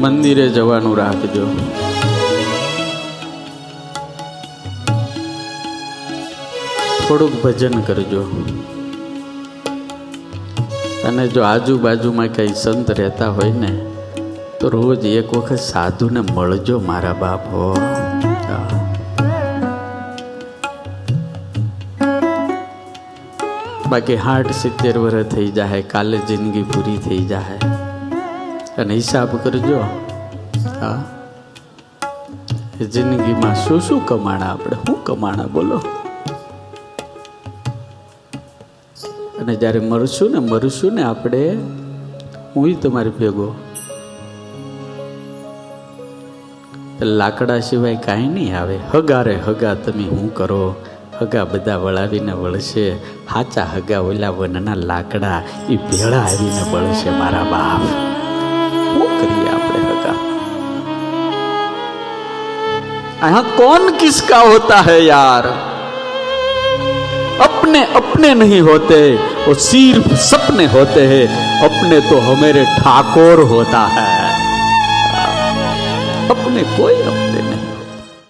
મંદિરે જવાનું રાખજો. થોડુંક ભજન કરજો. અને જો આજુબાજુમાં કઈ સંત રહેતા હોય ને તો રોજ એક વખત સાધુને મળજો મારા બાપ હો. બાકી 60-70 વર્ષ થઈ જાય, કાલે જિંદગી પૂરી થઈ જાય. અને હિસાબ કરજો, હા, જિંદગીમાં શું શું કમાણા આપણે, શું કમાણા બોલો. અને જ્યારે મરશું ને આપણે, હું તમારી ભેગો, લાકડા સિવાય કાંઈ નહીં આવે. હગારે હગા તમે શું કરો, હગા બધા વળાવીને વળશે. હાચા હગા ઓલા વનના લાકડા એ ભેળા આવીને વળશે મારા બાપ. શું કરીએ આપણે હગા? यहाँ कौन किसका होता है यार? अपने अपने नहीं होते, वो सिर्फ सपने होते हैं. अपने तो हमारे ठाकुर होता है, अपने कोई अपने नहीं.